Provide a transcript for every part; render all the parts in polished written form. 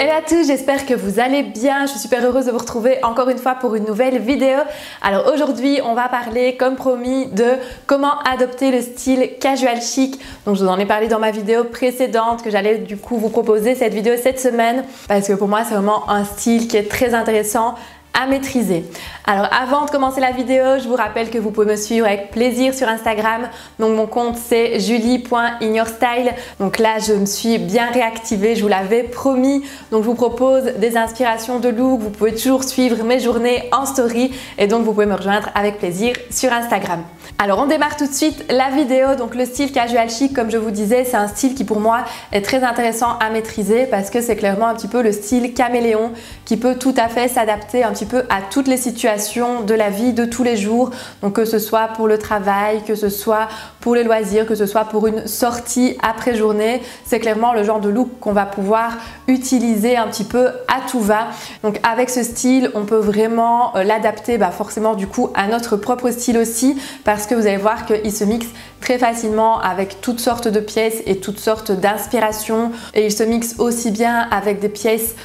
Hello à tous, j'espère que vous allez bien. Je suis super heureuse de vous retrouver encore une fois pour une nouvelle vidéo. Alors aujourd'hui, on va parler comme promis de comment adopter le style casual chic. Donc je vous en ai parlé dans ma vidéo précédente que j'allais du coup vous proposer cette vidéo cette semaine parce que pour moi c'est vraiment un style qui est très intéressant à maîtriser. Alors avant de commencer la vidéo, je vous rappelle que vous pouvez me suivre avec plaisir sur Instagram. Donc mon compte c'est julie.inyourstyle. Donc là je me suis bien réactivée, je vous l'avais promis. Donc je vous propose des inspirations de look. Vous pouvez toujours suivre mes journées en story et donc vous pouvez me rejoindre avec plaisir sur Instagram. Alors on démarre tout de suite la vidéo. Donc le style casual chic, comme je vous disais, c'est un style qui pour moi est très intéressant à maîtriser parce que c'est clairement un petit peu le style caméléon qui peut tout à fait s'adapter un petit peu à toutes les situations de la vie de tous les jours. Donc que ce soit pour le travail, que ce soit pour les loisirs, que ce soit pour une sortie après journée, c'est clairement le genre de look qu'on va pouvoir utiliser un petit peu à tout va. Donc avec ce style, on peut vraiment l'adapter forcément du coup à notre propre style aussi parce que vous allez voir qu'il se mixe très facilement avec toutes sortes de pièces et toutes sortes d'inspirations et il se mixe aussi bien avec des pièces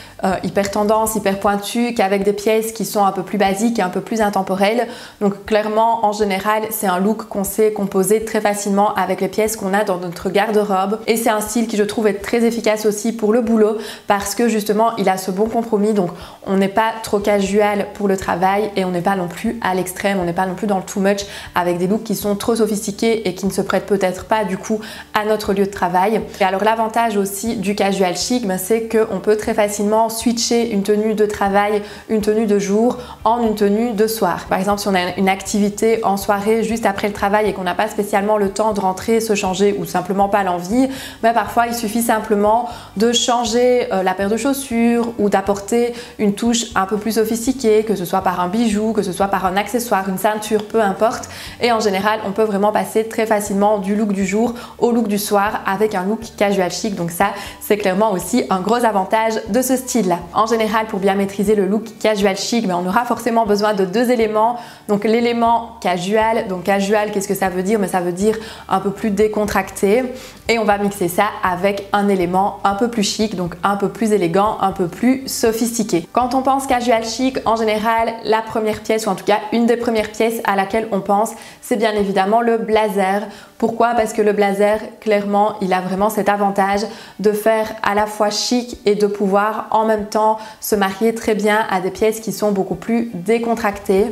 hyper tendance, hyper pointues qu'avec des pièces qui sont un peu plus basiques et un peu plus intemporelles. Donc clairement en général c'est un look qu'on sait composer très facilement avec les pièces qu'on a dans notre garde-robe et c'est un style qui je trouve être très efficace aussi pour le boulot parce que justement il a ce bon compromis. Donc on n'est pas trop casual pour le travail et on n'est pas non plus à l'extrême, on n'est pas non plus dans le too much avec des looks qui sont trop sophistiqués et qui ne se prêtent peut-être pas du coup à notre lieu de travail. Et alors l'avantage aussi du casual chic, c'est qu'on peut très facilement switcher une tenue de travail, une tenue de jour en une tenue de soir. Par exemple si on a une activité en soirée juste après le travail et qu'on n'a pas spécialement le temps de rentrer, se changer ou simplement pas l'envie, parfois il suffit simplement de changer la paire de chaussures ou d'apporter une touche un peu plus sophistiquée, que ce soit par un bijou, que ce soit par un accessoire, une ceinture, peu importe. Et en général on peut vraiment passer très facilement du look du jour au look du soir avec un look casual chic. Donc ça c'est clairement aussi un gros avantage de ce style là. En général pour bien maîtriser le look casual chic, on aura forcément besoin de deux éléments. Donc l'élément casual, donc casual qu'est-ce que ça veut dire? Ça veut dire un peu plus décontracté et on va mixer ça avec un élément un peu plus chic, donc un peu plus élégant, un peu plus sophistiqué. Quand on pense casual chic, en général la première pièce ou en tout cas une des premières pièces à laquelle on pense c'est bien évidemment le blazer. Pourquoi? Parce que le blazer, clairement, il a vraiment cet avantage de faire à la fois chic et de pouvoir en même temps se marier très bien à des pièces qui sont beaucoup plus décontractées.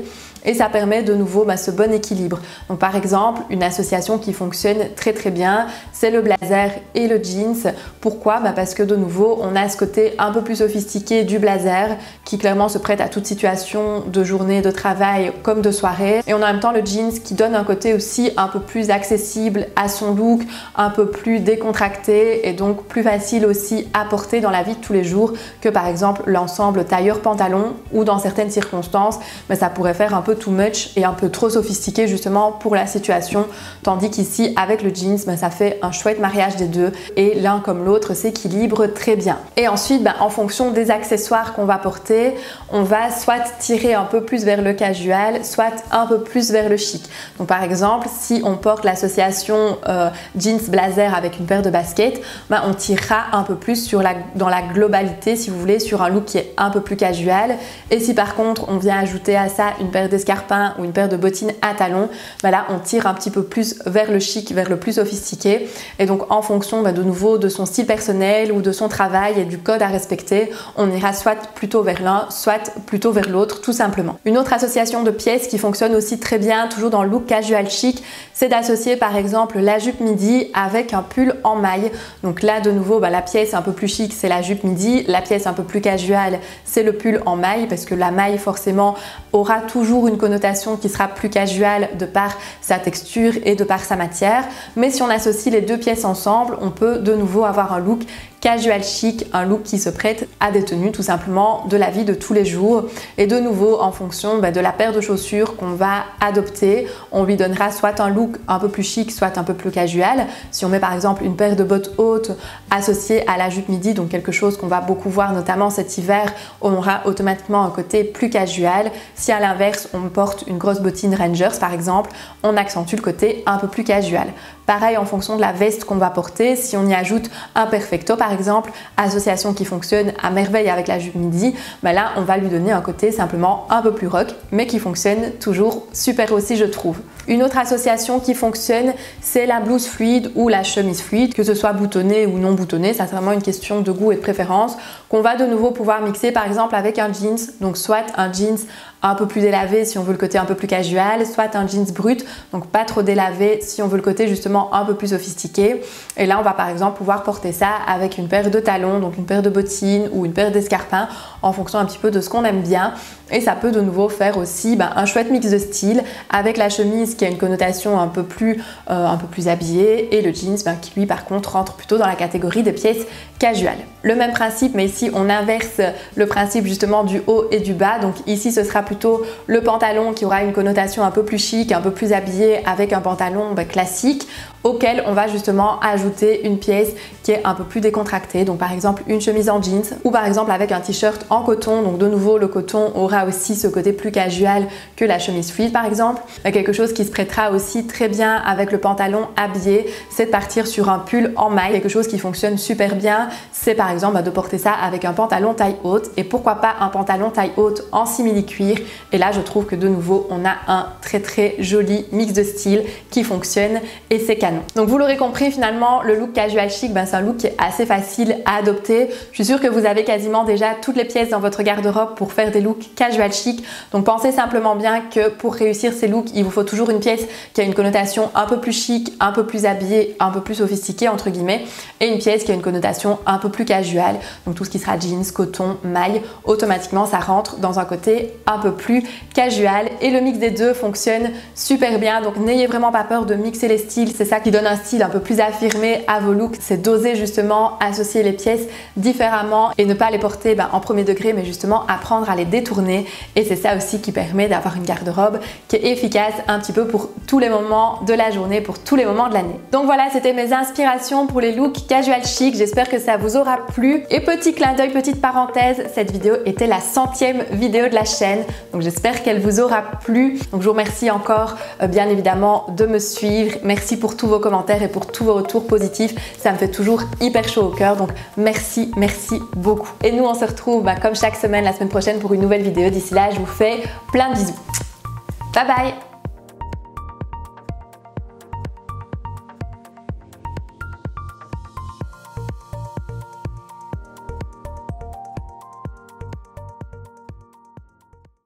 Et ça permet de nouveau ce bon équilibre. Donc par exemple, une association qui fonctionne très très bien, c'est le blazer et le jeans. Pourquoi? Parce que de nouveau, on a ce côté un peu plus sophistiqué du blazer qui clairement se prête à toute situation de journée, de travail comme de soirée. Et on a en même temps le jeans qui donne un côté aussi un peu plus accessible à son look, un peu plus décontracté et donc plus facile aussi à porter dans la vie de tous les jours que par exemple l'ensemble tailleur-pantalon ou dans certaines circonstances, ça pourrait faire un peu too much et un peu trop sophistiqué justement pour la situation, tandis qu'ici avec le jeans ça fait un chouette mariage des deux et l'un comme l'autre s'équilibre très bien. Et ensuite en fonction des accessoires qu'on va porter, on va soit tirer un peu plus vers le casual, soit un peu plus vers le chic. Donc par exemple si on porte l'association jeans blazer avec une paire de baskets, on tirera un peu plus dans la globalité si vous voulez sur un look qui est un peu plus casual. Et si par contre on vient ajouter à ça une paire d'escarpins ou une paire de bottines à talons, là on tire un petit peu plus vers le chic, vers le plus sophistiqué. Et donc en fonction de nouveau de son style personnel ou de son travail et du code à respecter, on ira soit plutôt vers l'un, soit plutôt vers l'autre tout simplement. Une autre association de pièces qui fonctionne aussi très bien, toujours dans le look casual chic, c'est d'associer par exemple la jupe midi avec un pull en maille. Donc là de nouveau la pièce un peu plus chic c'est la jupe midi, la pièce un peu plus casual c'est le pull en maille parce que la maille forcément aura toujours une connotation qui sera plus casual de par sa texture et de par sa matière. Mais si on associe les deux pièces ensemble, on peut de nouveau avoir un look casual chic, un look qui se prête à des tenues tout simplement de la vie de tous les jours. Et de nouveau en fonction de la paire de chaussures qu'on va adopter, on lui donnera soit un look un peu plus chic, soit un peu plus casual. Si on met par exemple une paire de bottes hautes associée à la jupe midi, donc quelque chose qu'on va beaucoup voir notamment cet hiver, on aura automatiquement un côté plus casual. Si à l'inverse on porte une grosse bottine Rangers par exemple, on accentue le côté un peu plus casual. Pareil en fonction de la veste qu'on va porter, si on y ajoute un perfecto par exemple, association qui fonctionne à merveille avec la jupe midi, ben là on va lui donner un côté simplement un peu plus rock, mais qui fonctionne toujours super aussi je trouve. Une autre association qui fonctionne, c'est la blouse fluide ou la chemise fluide, que ce soit boutonnée ou non boutonnée, ça c'est vraiment une question de goût et de préférence, qu'on va de nouveau pouvoir mixer par exemple avec un jeans, donc soit un jeans un peu plus délavé si on veut le côté un peu plus casual, soit un jeans brut, donc pas trop délavé si on veut le côté justement un peu plus sophistiqué. Et là on va par exemple pouvoir porter ça avec une paire de talons, donc une paire de bottines ou une paire d'escarpins en fonction un petit peu de ce qu'on aime bien. Et ça peut de nouveau faire aussi un chouette mix de style avec la chemise qui a une connotation un peu plus habillée et le jeans qui lui par contre rentre plutôt dans la catégorie des pièces casual. Le même principe, mais ici on inverse le principe justement du haut et du bas. Donc ici ce sera plutôt le pantalon qui aura une connotation un peu plus chic, un peu plus habillé avec un pantalon classique auquel on va justement ajouter une pièce qui est un peu plus décontractée. Donc par exemple une chemise en jeans ou par exemple avec un t-shirt en coton. Donc de nouveau le coton aura aussi ce côté plus casual que la chemise fluide par exemple. Quelque chose qui se prêtera aussi très bien avec le pantalon habillé, c'est de partir sur un pull en maille. Quelque chose qui fonctionne super bien, c'est par exemple de porter ça avec un pantalon taille haute et pourquoi pas un pantalon taille haute en simili-cuir. Et là je trouve que de nouveau on a un très joli mix de style qui fonctionne et c'est canon. Donc vous l'aurez compris, finalement le look casual chic, c'est un look qui est assez facile à adopter. Je suis sûre que vous avez quasiment déjà toutes les pièces dans votre garde-robe pour faire des looks casual chic. Donc pensez simplement bien que pour réussir ces looks, il vous faut toujours une pièce qui a une connotation un peu plus chic, un peu plus habillée, un peu plus sophistiquée entre guillemets, et une pièce qui a une connotation un peu plus casual. Donc tout ce qui sera jeans, coton, maille, automatiquement ça rentre dans un côté un peu plus casual et le mix des deux fonctionne super bien. Donc n'ayez vraiment pas peur de mixer les styles, c'est ça qui donne un style un peu plus affirmé à vos looks, c'est d'oser justement associer les pièces différemment et ne pas les porter en premier degré, mais justement apprendre à les détourner. Et c'est ça aussi qui permet d'avoir une garde-robe qui est efficace un petit peu pour tous les moments de la journée, pour tous les moments de l'année. Donc voilà, c'était mes inspirations pour les looks casual chic. J'espère que ça vous aura plu. Et petit clin d'œil, petite parenthèse, cette vidéo était la 100e vidéo de la chaîne. Donc j'espère qu'elle vous aura plu. Donc je vous remercie encore bien évidemment de me suivre. Merci pour tous vos commentaires et pour tous vos retours positifs. Ça me fait toujours hyper chaud au cœur. Donc merci beaucoup. Et nous on se retrouve comme chaque semaine la semaine prochaine pour une nouvelle vidéo. D'ici là, je vous fais plein de bisous. Bye bye!